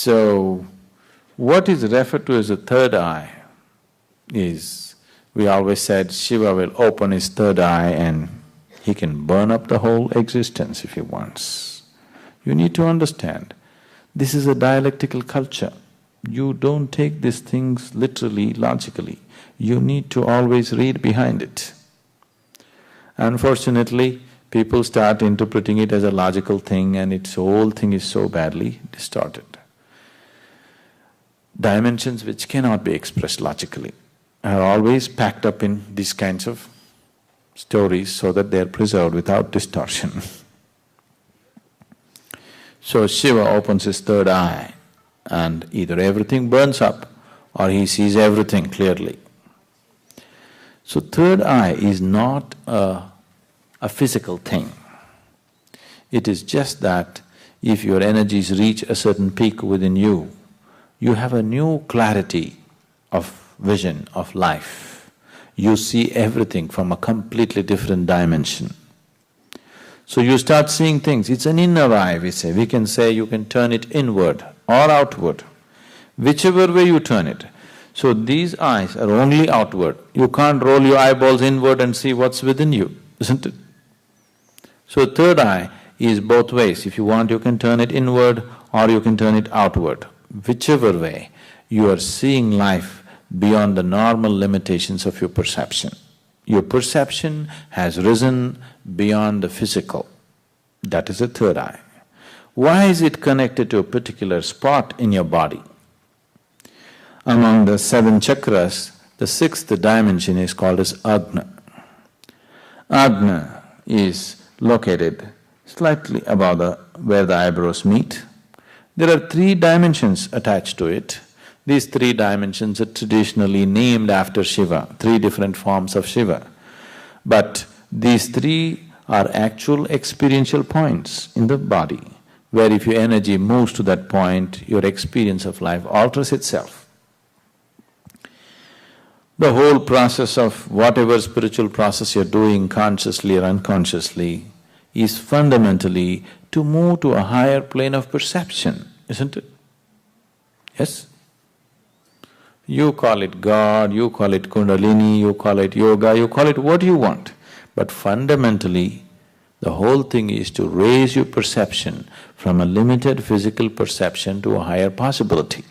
So, what is referred to as the third eye is, we always said Shiva will open his third eye and he can burn up the whole existence if he wants. You need to understand, this is a dialectical culture. You don't take these things literally, logically. You need to always read behind it. Unfortunately, people start interpreting it as a logical thing and its whole thing is so badly distorted. Dimensions which cannot be expressed logically are always packed up in these kinds of stories so that they are preserved without distortion. So Shiva opens his third eye and either everything burns up or he sees everything clearly. So third eye is not a physical thing. It is just that if your energies reach a certain peak within you, you have a new clarity of vision of life. You see everything from a completely different dimension. So you start seeing things, it's an inner eye, we say. We can say you can turn it inward or outward, whichever way you turn it. So these eyes are only outward. You can't roll your eyeballs inward and see what's within you, isn't it? So third eye is both ways. If you want, you can turn it inward or you can turn it outward. Whichever way, you are seeing life beyond the normal limitations of your perception. Your perception has risen beyond the physical. That is the third eye. Why is it connected to a particular spot in your body? Among the seven chakras, the sixth dimension is called as Agna. Agna is located slightly above where the eyebrows meet. There are three dimensions attached to it. These three dimensions are traditionally named after Shiva, three different forms of Shiva. But these three are actual experiential points in the body, where if your energy moves to that point, your experience of life alters itself. The whole process of whatever spiritual process you're doing, consciously or unconsciously, is fundamentally to move to a higher plane of perception, isn't it? Yes? You call it God, you call it Kundalini, you call it yoga, you call it what you want. But fundamentally, the whole thing is to raise your perception from a limited physical perception to a higher possibility.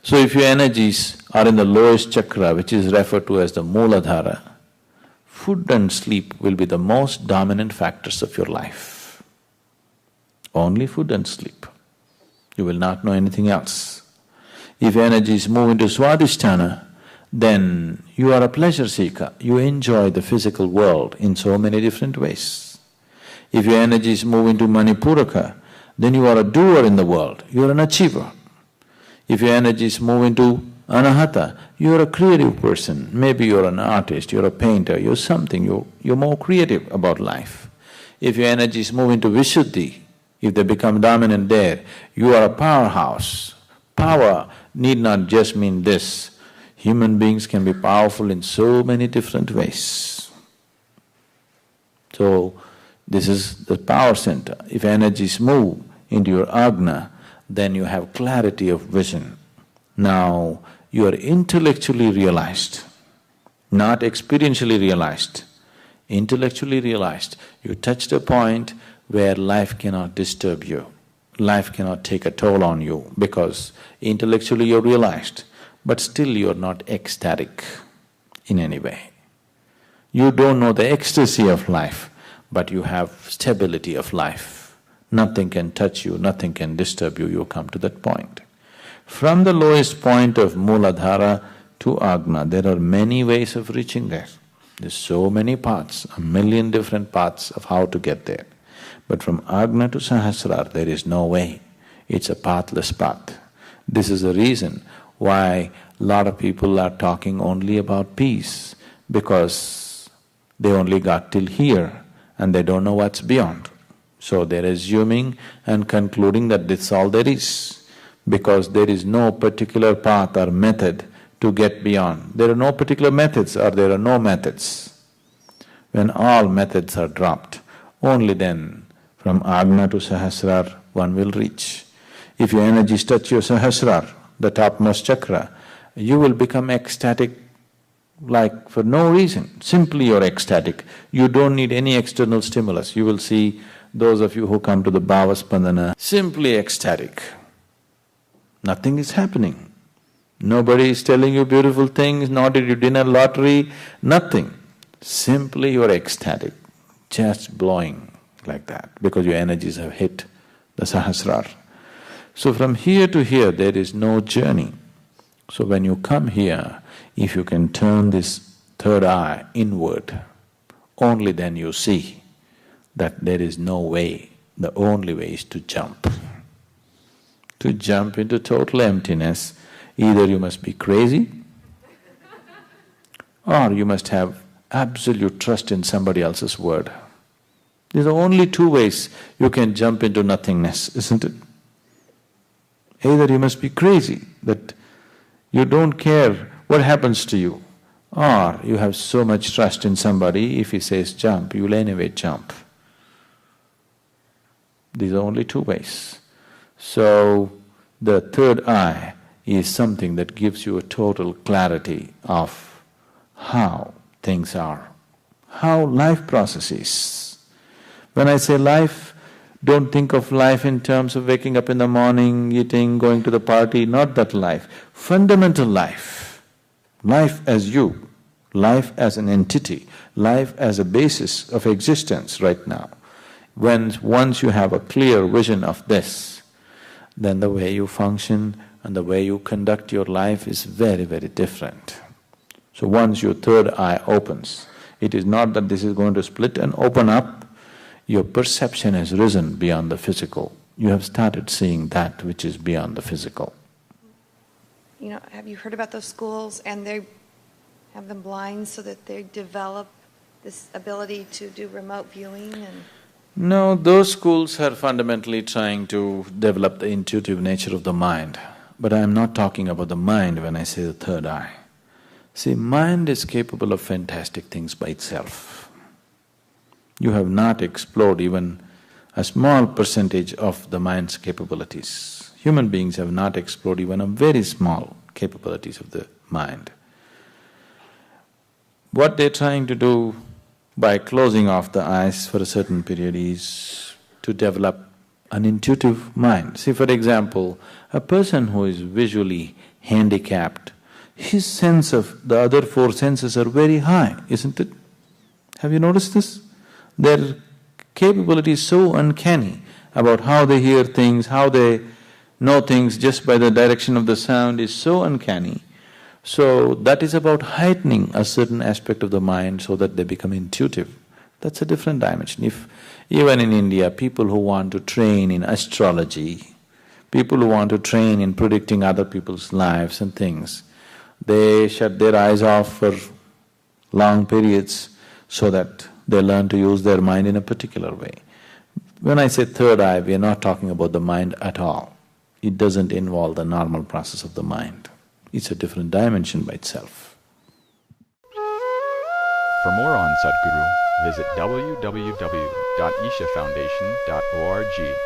So if your energies are in the lowest chakra, which is referred to as the Mooladhara, food and sleep will be the most dominant factors of your life. Only food and sleep. You will not know anything else. If energies move into Swadhisthana, then you are a pleasure seeker, you enjoy the physical world in so many different ways. If your energies move into Manipuraka, then you are a doer in the world, you are an achiever. If your energies move into Anahata, you are a creative person, maybe you're an artist, you're a painter, you're something, you're more creative about life. If your energies move into Vishuddhi, if they become dominant there, you are a powerhouse. Power need not just mean this. Human beings can be powerful in so many different ways. So, this is the power center. If energies move into your Agna, then you have clarity of vision. Now, you are intellectually realized, not experientially realized. Intellectually realized, you touched a point where life cannot disturb you. Life cannot take a toll on you because intellectually you're realized, but still you're not ecstatic in any way. You don't know the ecstasy of life, but you have stability of life. Nothing can touch you, nothing can disturb you, you come to that point. From the lowest point of Mooladhara to Agna, there are many ways of reaching there. There's so many paths, a million different paths of how to get there. But from Agna to Sahasrara, there is no way. It's a pathless path. This is the reason why a lot of people are talking only about peace, because they only got till here and they don't know what's beyond. So they're assuming and concluding that that's all there is, because there is no particular path or method to get beyond. There are no particular methods or there are no methods. When all methods are dropped, only then from Agna to Sahasrara one will reach. if your energies touch your sahasrara, the topmost chakra, you will become ecstatic like for no reason. Simply you're ecstatic. You don't need any external stimulus. You will see those of you who come to the Bhava Spandana, simply ecstatic. Nothing is happening. Nobody is telling you beautiful things, nor did you dinner lottery, nothing. Simply you're ecstatic, just blowing like that, because your energies have hit the Sahasrara. So from here to here, there is no journey. So when you come here, if you can turn this third eye inward, only then you see that there is no way, the only way is to jump. To jump into total emptiness, either you must be crazy or you must have absolute trust in somebody else's word. These are only two ways you can jump into nothingness, isn't it? Either you must be crazy, that you don't care what happens to you, or you have so much trust in somebody, if he says jump, you will anyway jump. These are only two ways. So, the third eye is something that gives you a total clarity of how things are, how life processes. When I say life, don't think of life in terms of waking up in the morning, eating, going to the party, not that life. Fundamental life, life as you, life as an entity, life as a basis of existence right now. Once you have a clear vision of this, then the way you function and the way you conduct your life is very, very different. So once your third eye opens, it is not that this is going to split and open up, your perception has risen beyond the physical. You have started seeing that which is beyond the physical. You know, have you heard about those schools and they have them blind so that they develop this ability to do remote viewing and… No, those schools are fundamentally trying to develop the intuitive nature of the mind. But I am not talking about the mind when I say the third eye. See, mind is capable of fantastic things by itself. You have not explored even a small percentage of the mind's capabilities. Human beings have not explored even a very small capabilities of the mind. What they're trying to do by closing off the eyes for a certain period is to develop an intuitive mind. See, for example, a person who is visually handicapped, his sense of the other four senses are very high, isn't it? Have you noticed this? Their capability is so uncanny about how they hear things, how they know things just by the direction of the sound is so uncanny. So that is about heightening a certain aspect of the mind so that they become intuitive. That's a different dimension. If even in India, people who want to train in astrology, people who want to train in predicting other people's lives and things, they shut their eyes off for long periods so that they learn to use their mind in a particular way. When I say third eye, we are not talking about the mind at all. It doesn't involve the normal process of the mind. It's a different dimension by itself. For more on Sadhguru, visit www.ishafoundation.org.